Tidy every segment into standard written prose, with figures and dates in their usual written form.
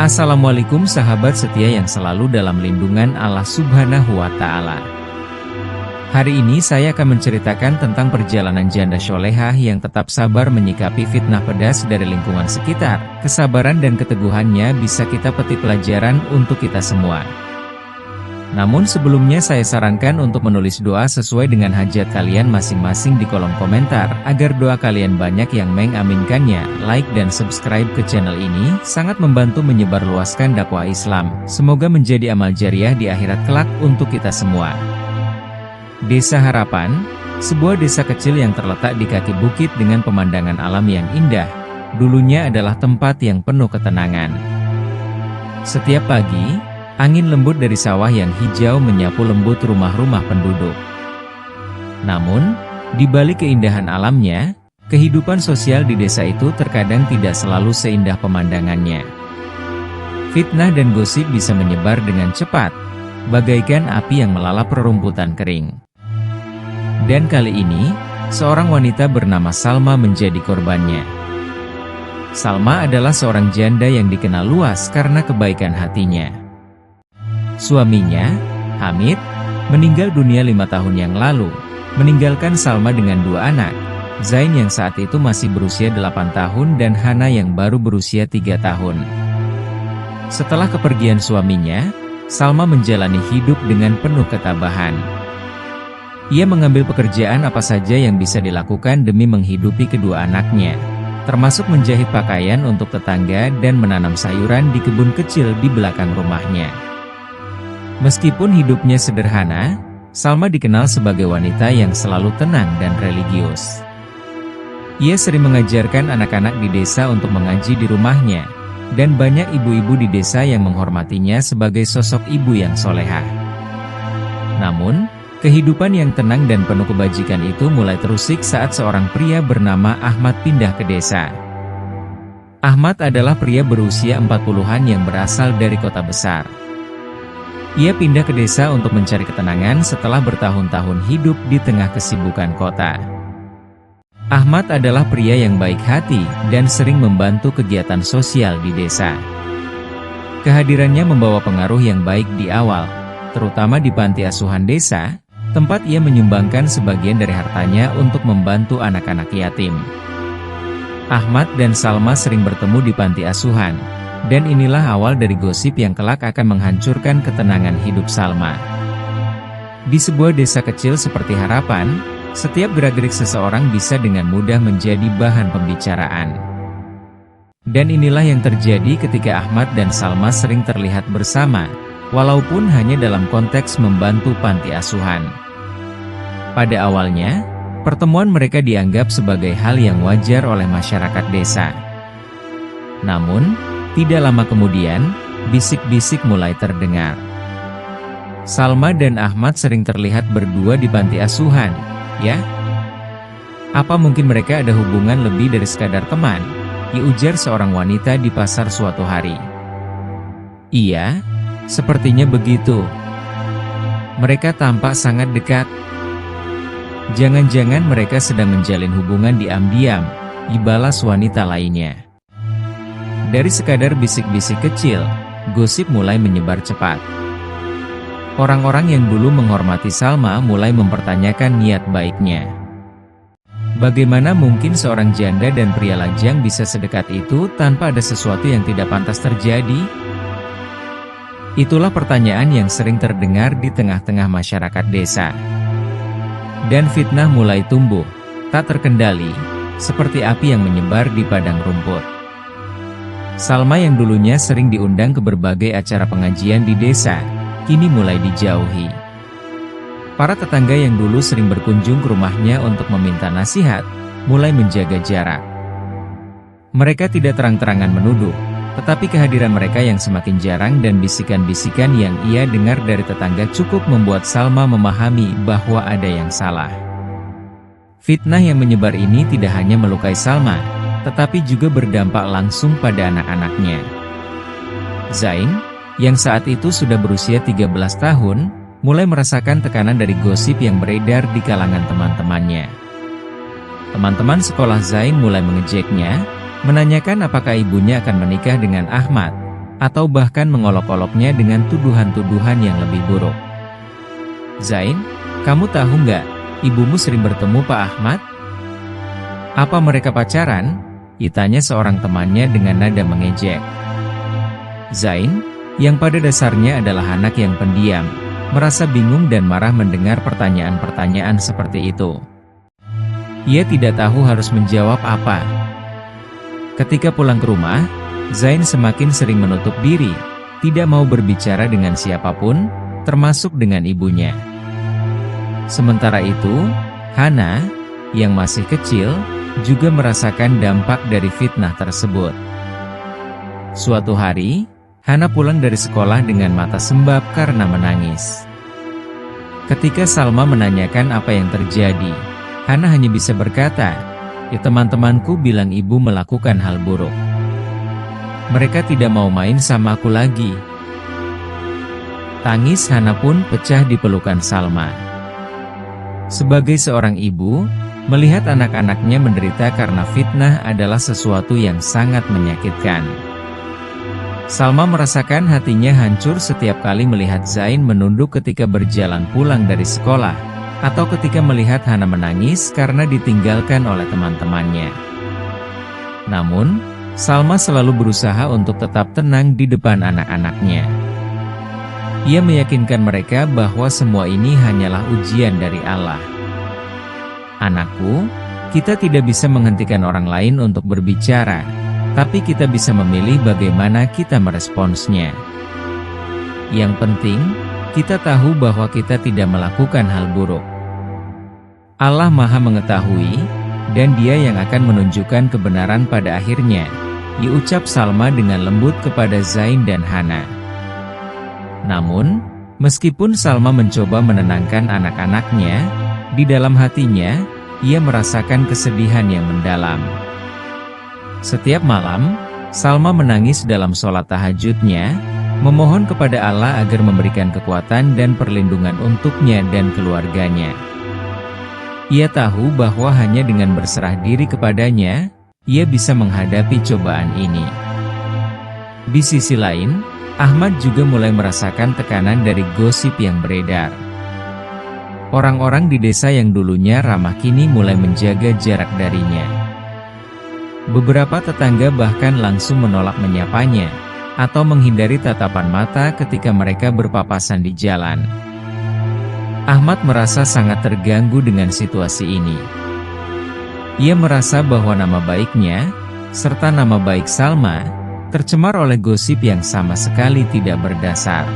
Assalamualaikum sahabat setia yang selalu dalam lindungan Allah Subhanahu wa Ta'ala. Hari ini saya akan menceritakan tentang perjalanan janda solehah yang tetap sabar menyikapi fitnah pedas dari lingkungan sekitar. Kesabaran dan keteguhannya bisa kita petik pelajaran untuk kita semua. Namun sebelumnya saya sarankan untuk menulis doa sesuai dengan hajat kalian masing-masing di kolom komentar, agar doa kalian banyak yang mengaminkannya. Like dan subscribe ke channel ini, sangat membantu menyebarluaskan dakwah Islam. Semoga menjadi amal jariah di akhirat kelak untuk kita semua. Desa Harapan, sebuah desa kecil yang terletak di kaki bukit dengan pemandangan alam yang indah, dulunya adalah tempat yang penuh ketenangan. Setiap pagi, angin lembut dari sawah yang hijau menyapu lembut rumah-rumah penduduk. Namun, di balik keindahan alamnya, kehidupan sosial di desa itu terkadang tidak selalu seindah pemandangannya. Fitnah dan gosip bisa menyebar dengan cepat, bagaikan api yang melalap rerumputan kering. Dan kali ini, seorang wanita bernama Salma menjadi korbannya. Salma adalah seorang janda yang dikenal luas karena kebaikan hatinya. Suaminya, Hamid, meninggal dunia 5 tahun yang lalu, meninggalkan Salma dengan 2 anak, Zain yang saat itu masih berusia 8 tahun dan Hana yang baru berusia 3 tahun. Setelah kepergian suaminya, Salma menjalani hidup dengan penuh ketabahan. Ia mengambil pekerjaan apa saja yang bisa dilakukan demi menghidupi kedua anaknya, termasuk menjahit pakaian untuk tetangga dan menanam sayuran di kebun kecil di belakang rumahnya. Meskipun hidupnya sederhana, Salma dikenal sebagai wanita yang selalu tenang dan religius. Ia sering mengajarkan anak-anak di desa untuk mengaji di rumahnya, dan banyak ibu-ibu di desa yang menghormatinya sebagai sosok ibu yang solehah. Namun, kehidupan yang tenang dan penuh kebajikan itu mulai terusik saat seorang pria bernama Ahmad pindah ke desa. Ahmad adalah pria berusia 40-an yang berasal dari kota besar. Ia pindah ke desa untuk mencari ketenangan setelah bertahun-tahun hidup di tengah kesibukan kota. Ahmad adalah pria yang baik hati dan sering membantu kegiatan sosial di desa. Kehadirannya membawa pengaruh yang baik di awal, terutama di panti asuhan desa, tempat ia menyumbangkan sebagian dari hartanya untuk membantu anak-anak yatim. Ahmad dan Salma sering bertemu di panti asuhan. Dan inilah awal dari gosip yang kelak akan menghancurkan ketenangan hidup Salma. Di sebuah desa kecil seperti Harapan, setiap gerak-gerik seseorang bisa dengan mudah menjadi bahan pembicaraan. Dan inilah yang terjadi ketika Ahmad dan Salma sering terlihat bersama, walaupun hanya dalam konteks membantu panti asuhan. Pada awalnya, pertemuan mereka dianggap sebagai hal yang wajar oleh masyarakat desa. Namun, tidak lama kemudian, bisik-bisik mulai terdengar. Salma dan Ahmad sering terlihat berdua di panti asuhan, ya? Apa mungkin mereka ada hubungan lebih dari sekadar teman? Diujar seorang wanita di pasar suatu hari. Iya, sepertinya begitu. Mereka tampak sangat dekat. Jangan-jangan mereka sedang menjalin hubungan diam-diam, dibalas wanita lainnya. Dari sekadar bisik-bisik kecil, gosip mulai menyebar cepat. Orang-orang yang dulu menghormati Salma mulai mempertanyakan niat baiknya. Bagaimana mungkin seorang janda dan pria lajang bisa sedekat itu tanpa ada sesuatu yang tidak pantas terjadi? Itulah pertanyaan yang sering terdengar di tengah-tengah masyarakat desa. Dan fitnah mulai tumbuh, tak terkendali, seperti api yang menyebar di padang rumput. Salma yang dulunya sering diundang ke berbagai acara pengajian di desa, kini mulai dijauhi. Para tetangga yang dulu sering berkunjung ke rumahnya untuk meminta nasihat, mulai menjaga jarak. Mereka tidak terang-terangan menuduh, tetapi kehadiran mereka yang semakin jarang dan bisikan-bisikan yang ia dengar dari tetangga cukup membuat Salma memahami bahwa ada yang salah. Fitnah yang menyebar ini tidak hanya melukai Salma, tetapi juga berdampak langsung pada anak-anaknya. Zain, yang saat itu sudah berusia 13 tahun, mulai merasakan tekanan dari gosip yang beredar di kalangan teman-temannya. Teman-teman sekolah Zain mulai mengejeknya, menanyakan apakah ibunya akan menikah dengan Ahmad, atau bahkan mengolok-oloknya dengan tuduhan-tuduhan yang lebih buruk. "Zain, kamu tahu nggak, ibumu sering bertemu Pak Ahmad? Apa mereka pacaran?" ditanya seorang temannya dengan nada mengejek. Zain, yang pada dasarnya adalah anak yang pendiam, merasa bingung dan marah mendengar pertanyaan-pertanyaan seperti itu. Ia tidak tahu harus menjawab apa. Ketika pulang ke rumah, Zain semakin sering menutup diri, tidak mau berbicara dengan siapapun, termasuk dengan ibunya. Sementara itu, Hana, yang masih kecil, juga merasakan dampak dari fitnah tersebut. Suatu hari, Hana pulang dari sekolah dengan mata sembab karena menangis. Ketika Salma menanyakan apa yang terjadi, Hana hanya bisa berkata, "Ya, teman-temanku bilang ibu melakukan hal buruk. Mereka tidak mau main sama aku lagi." Tangis Hana pun pecah di pelukan Salma. Sebagai seorang ibu, melihat anak-anaknya menderita karena fitnah adalah sesuatu yang sangat menyakitkan. Salma merasakan hatinya hancur setiap kali melihat Zain menunduk ketika berjalan pulang dari sekolah, atau ketika melihat Hana menangis karena ditinggalkan oleh teman-temannya. Namun, Salma selalu berusaha untuk tetap tenang di depan anak-anaknya. Ia meyakinkan mereka bahwa semua ini hanyalah ujian dari Allah. "Anakku, kita tidak bisa menghentikan orang lain untuk berbicara, tapi kita bisa memilih bagaimana kita meresponsnya. Yang penting, kita tahu bahwa kita tidak melakukan hal buruk. Allah Maha Mengetahui, dan Dia yang akan menunjukkan kebenaran pada akhirnya," diucap Salma dengan lembut kepada Zain dan Hana. Namun, meskipun Salma mencoba menenangkan anak-anaknya, di dalam hatinya, ia merasakan kesedihan yang mendalam. Setiap malam, Salma menangis dalam sholat tahajudnya, memohon kepada Allah agar memberikan kekuatan dan perlindungan untuknya dan keluarganya. Ia tahu bahwa hanya dengan berserah diri kepadanya, ia bisa menghadapi cobaan ini. Di sisi lain, Ahmad juga mulai merasakan tekanan dari gosip yang beredar. Orang-orang di desa yang dulunya ramah kini mulai menjaga jarak darinya. Beberapa tetangga bahkan langsung menolak menyapanya, atau menghindari tatapan mata ketika mereka berpapasan di jalan. Ahmad merasa sangat terganggu dengan situasi ini. Ia merasa bahwa nama baiknya, serta nama baik Salma, tercemar oleh gosip yang sama sekali tidak berdasar.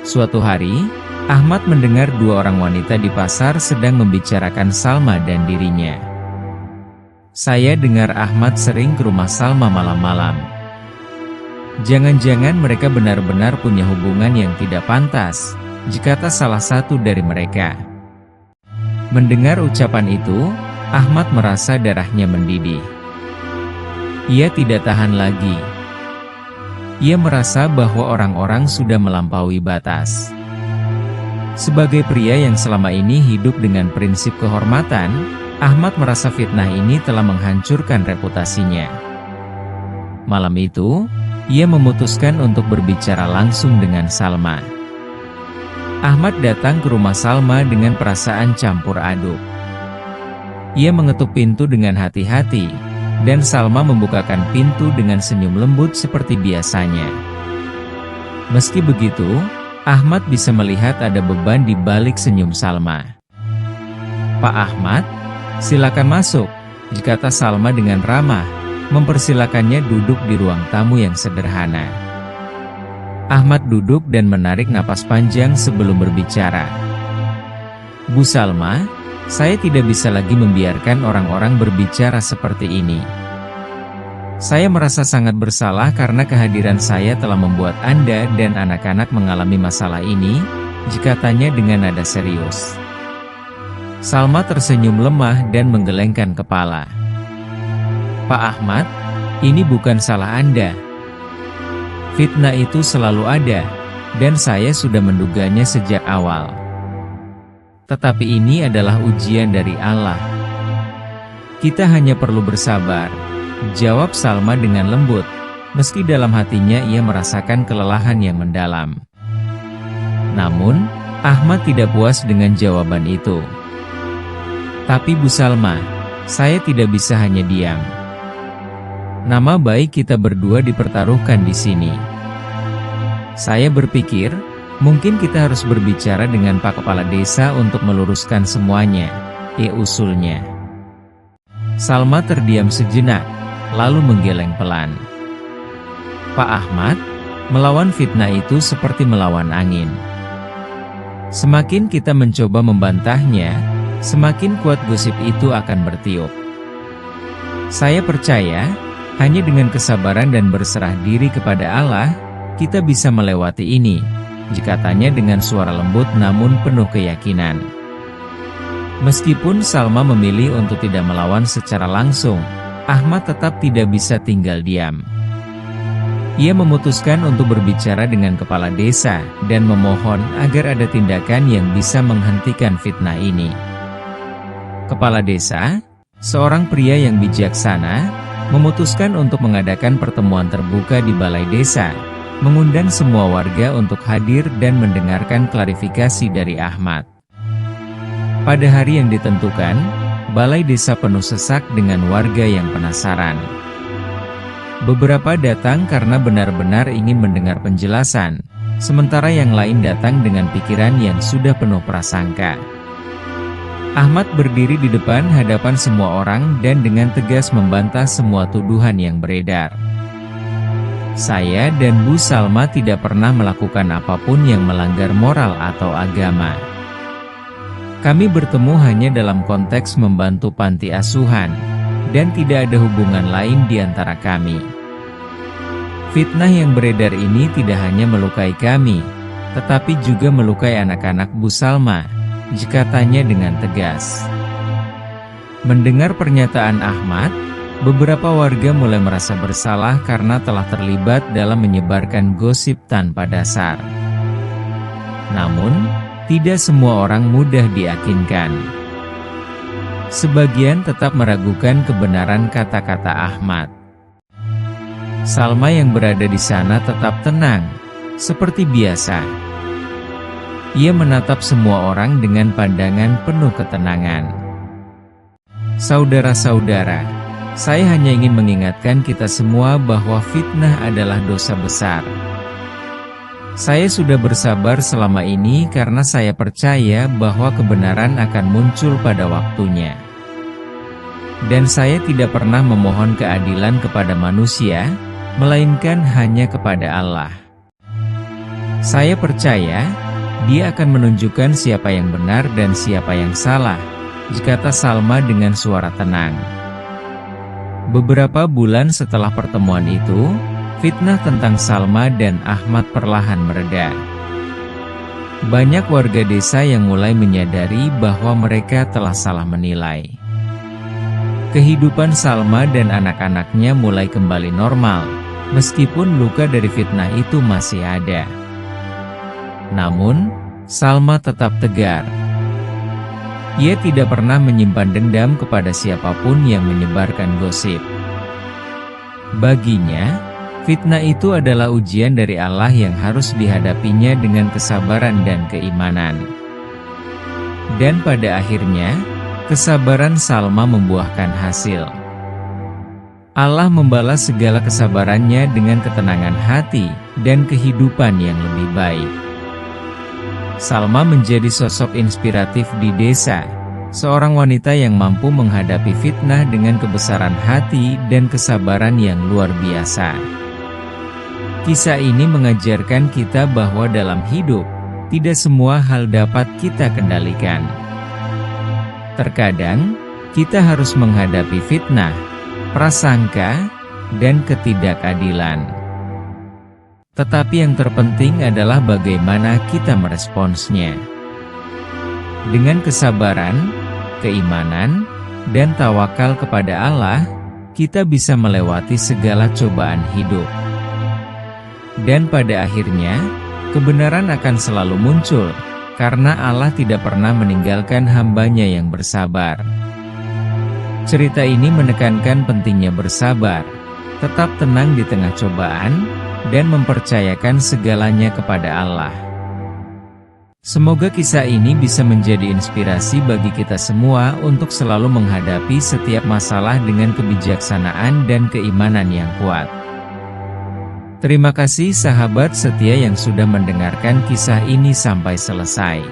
Suatu hari, Ahmad mendengar dua orang wanita di pasar sedang membicarakan Salma dan dirinya. "Saya dengar Ahmad sering ke rumah Salma malam-malam. Jangan-jangan mereka benar-benar punya hubungan yang tidak pantas," kata salah satu dari mereka. Mendengar ucapan itu, Ahmad merasa darahnya mendidih. Ia tidak tahan lagi. Ia merasa bahwa orang-orang sudah melampaui batas. Sebagai pria yang selama ini hidup dengan prinsip kehormatan, Ahmad merasa fitnah ini telah menghancurkan reputasinya. Malam itu, ia memutuskan untuk berbicara langsung dengan Salma. Ahmad datang ke rumah Salma dengan perasaan campur aduk. Ia mengetuk pintu dengan hati-hati, dan Salma membukakan pintu dengan senyum lembut seperti biasanya. Meski begitu, Ahmad bisa melihat ada beban di balik senyum Salma. "Pak Ahmad, silakan masuk," kata Salma dengan ramah, mempersilakannya duduk di ruang tamu yang sederhana. Ahmad duduk dan menarik napas panjang sebelum berbicara. "Bu Salma, saya tidak bisa lagi membiarkan orang-orang berbicara seperti ini. Saya merasa sangat bersalah karena kehadiran saya telah membuat Anda dan anak-anak mengalami masalah ini," katanya dengan nada serius. Salma tersenyum lemah dan menggelengkan kepala. "Pak Ahmad, ini bukan salah Anda. Fitnah itu selalu ada, dan saya sudah menduganya sejak awal. Tetapi ini adalah ujian dari Allah. Kita hanya perlu bersabar," jawab Salma dengan lembut, meski dalam hatinya ia merasakan kelelahan yang mendalam. Namun, Ahmad tidak puas dengan jawaban itu. "Tapi Bu Salma, saya tidak bisa hanya diam. Nama baik kita berdua dipertaruhkan di sini. Saya berpikir, mungkin kita harus berbicara dengan Pak Kepala Desa untuk meluruskan semuanya," usulnya. Salma terdiam sejenak, lalu menggeleng pelan. "Pak Ahmad, melawan fitnah itu seperti melawan angin. Semakin kita mencoba membantahnya, semakin kuat gosip itu akan bertiup. Saya percaya, hanya dengan kesabaran dan berserah diri kepada Allah, kita bisa melewati ini," katanya dengan suara lembut namun penuh keyakinan. Meskipun Salma memilih untuk tidak melawan secara langsung, Ahmad tetap tidak bisa tinggal diam. Ia memutuskan untuk berbicara dengan kepala desa dan memohon agar ada tindakan yang bisa menghentikan fitnah ini. Kepala desa, seorang pria yang bijaksana, memutuskan untuk mengadakan pertemuan terbuka di balai desa, mengundang semua warga untuk hadir dan mendengarkan klarifikasi dari Ahmad. Pada hari yang ditentukan, balai desa penuh sesak dengan warga yang penasaran. Beberapa datang karena benar-benar ingin mendengar penjelasan, sementara yang lain datang dengan pikiran yang sudah penuh prasangka. Ahmad berdiri di depan hadapan semua orang dan dengan tegas membantah semua tuduhan yang beredar. "Saya dan Bu Salma tidak pernah melakukan apapun yang melanggar moral atau agama. Kami bertemu hanya dalam konteks membantu panti asuhan, dan tidak ada hubungan lain di antara kami. Fitnah yang beredar ini tidak hanya melukai kami, tetapi juga melukai anak-anak Bu Salma," katanya dengan tegas. Mendengar pernyataan Ahmad, beberapa warga mulai merasa bersalah karena telah terlibat dalam menyebarkan gosip tanpa dasar. Namun, tidak semua orang mudah diyakinkan. Sebagian tetap meragukan kebenaran kata-kata Ahmad. Salma yang berada di sana tetap tenang, seperti biasa. Ia menatap semua orang dengan pandangan penuh ketenangan. "Saudara-saudara, saya hanya ingin mengingatkan kita semua bahwa fitnah adalah dosa besar. Saya sudah bersabar selama ini karena saya percaya bahwa kebenaran akan muncul pada waktunya. Dan saya tidak pernah memohon keadilan kepada manusia, melainkan hanya kepada Allah. Saya percaya, Dia akan menunjukkan siapa yang benar dan siapa yang salah," kata Salma dengan suara tenang. Beberapa bulan setelah pertemuan itu, fitnah tentang Salma dan Ahmad perlahan mereda. Banyak warga desa yang mulai menyadari bahwa mereka telah salah menilai. Kehidupan Salma dan anak-anaknya mulai kembali normal, meskipun luka dari fitnah itu masih ada. Namun, Salma tetap tegar. Ia tidak pernah menyimpan dendam kepada siapapun yang menyebarkan gosip. Baginya, fitnah itu adalah ujian dari Allah yang harus dihadapinya dengan kesabaran dan keimanan. Dan pada akhirnya, kesabaran Salma membuahkan hasil. Allah membalas segala kesabarannya dengan ketenangan hati dan kehidupan yang lebih baik. Salma menjadi sosok inspiratif di desa, seorang wanita yang mampu menghadapi fitnah dengan kebesaran hati dan kesabaran yang luar biasa. Kisah ini mengajarkan kita bahwa dalam hidup, tidak semua hal dapat kita kendalikan. Terkadang, kita harus menghadapi fitnah, prasangka, dan ketidakadilan. Tetapi yang terpenting adalah bagaimana kita meresponsnya. Dengan kesabaran, keimanan, dan tawakal kepada Allah, kita bisa melewati segala cobaan hidup. Dan pada akhirnya, kebenaran akan selalu muncul, karena Allah tidak pernah meninggalkan hamba-Nya yang bersabar. Cerita ini menekankan pentingnya bersabar, tetap tenang di tengah cobaan, dan mempercayakan segalanya kepada Allah. Semoga kisah ini bisa menjadi inspirasi bagi kita semua untuk selalu menghadapi setiap masalah dengan kebijaksanaan dan keimanan yang kuat. Terima kasih sahabat setia yang sudah mendengarkan kisah ini sampai selesai.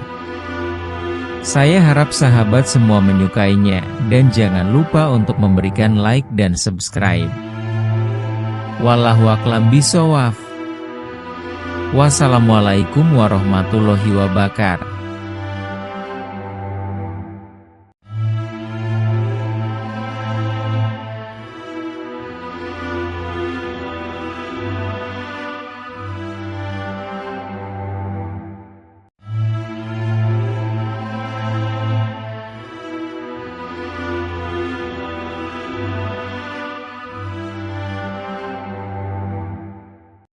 Saya harap sahabat semua menyukainya, dan jangan lupa untuk memberikan like dan subscribe. Wallahu a'lam bishawab. Wassalamualaikum warahmatullahi wabarakatuh.